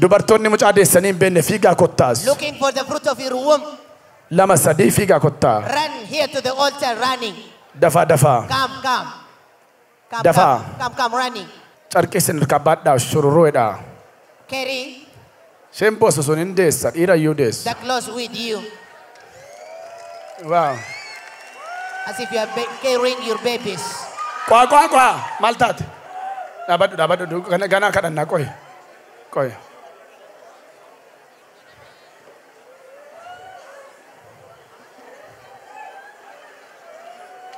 Dubartoonni mucaa deessanii hin beekne fiigaa kottaas. Looking for the fruit of your womb. Lama sadii fiigaa kottaa. Run here to the altar running. Dafaa dafaa. Come. Dafaa. Come running. Carqii isin hirkabbaadhaa shururuudha. Carry. Isheen boosu sun hin deessa dhiira iyyuu deessa. The clothes with you. Wow. As if you are carrying your babies. Kwa. Maal taate? Dhaabadhu. Ganaa kadhannaa qoy.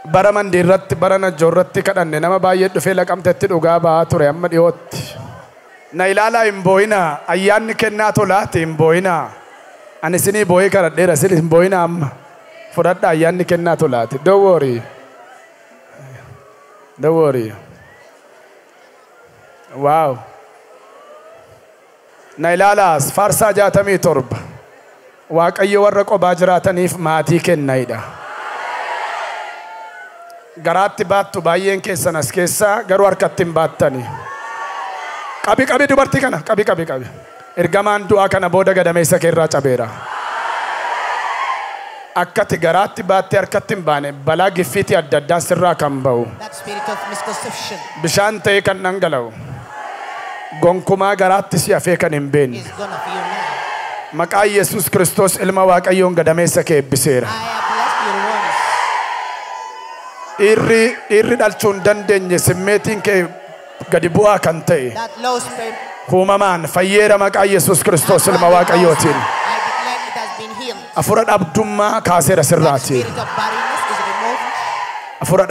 Bara mandiirratti bara najjoorratti kadhanne nama baay'ee dhufee laqamtetti dhugaa ba'aa ture amma dhiyootti. Na ilaalaa hin boo'inaa ayyaanni kennaa tolaati hin boo'inaa. Ani isinii boo'ee kadhadheera isin hin boo'inaa amma. Fudhadhaa ayyaanni kennaa tolaati. Don't worry. Wow. Na ilaalaas faarsaa 67 Waaqayyo warra qobaa jiraataniif maatii kennaidha. Garaatti baattu baay'een keessan as keessaa garuu harkatti hin baattani. Qabi dubartii kana qabi. Ergamaan du'aa kana booda gadameessa kee irraa cabeera. Akkati garaatti baattee harkatti hin baane balaa giffiitii adda addaan sirraa kan ba'u. Bishaan ta'ee kan dhangala'u. Gonkumaa garaatti si hafee kan hin beekne. Maqaa Yesuus Kiristoos ilma Waaqayyoon gadameessa kee eebbiseera. Dhiirri dhalchuu hin dandeenye simmeetiin kee gadi bu'aa kan ta'e. Uumamaan fayyeera maqaa Yesuus Kiristoos ilma Waaqayyootiin. Afura dhabdummaa kaaseera sirraati. Afura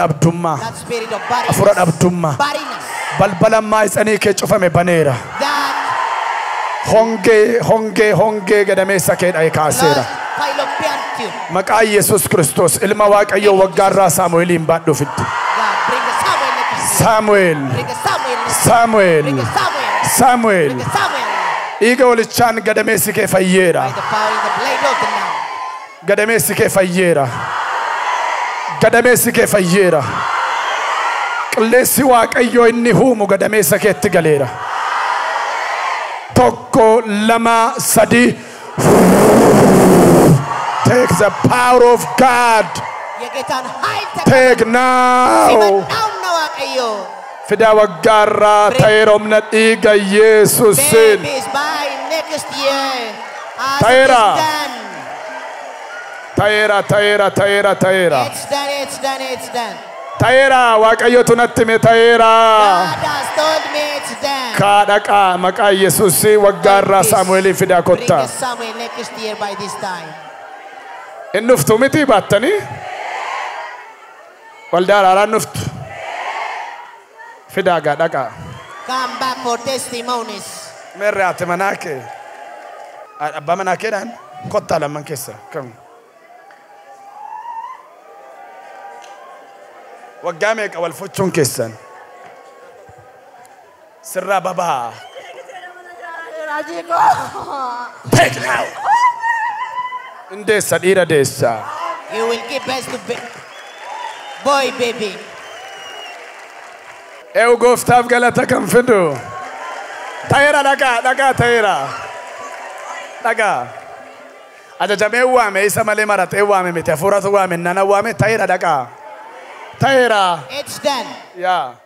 dhabdummaa. Balbala maayitsanii kee cufame baneera. Hongee gadameessa kee dha'e kaaseera. Maqaa Yesuus Kiristoos ilma Waaqayyoo waggaarraa Saamu'eeliin baadhuu fidde. Saamu'eel. Dhiiga holichaan gadameessi kee fayyeera. Qilleensi Waaqayyoo inni huumu gadameessa keetti galeera. 1 2 3 Take the power of God. Take now. Fida waggaarraa ta'eeromna dhiiga Yesuusin. Ta'eera. It's done. Ta'eera Waaqayyootu natti hime ta'eera. Kadhaqa maqaa Yesuusii waggaarraa Saamu'eeliin fidaa kottaa. Inni nuftu miti baattanii? Waldaa Araaraan nuftu. Fidaa gadhaqa. Come back for testimonies. Merre ati manaa kee. Abbaa manaa keedhaan kottaa lamman keessa. Waggaa meeqa wal fuchuun keessan? Sirraa babaa. Take now. Indeessa dhiira deessa. You will give birth to boy baby. Eewu gooftaaf galata kan fidu. Ta'eera dhagaa ta'eera. Dhagaa. Ajajamee waame isa malee maratee waame miti hafuuratu waame nana waame ta'eera dhagaa. Ta'eera. It's done. Yeah.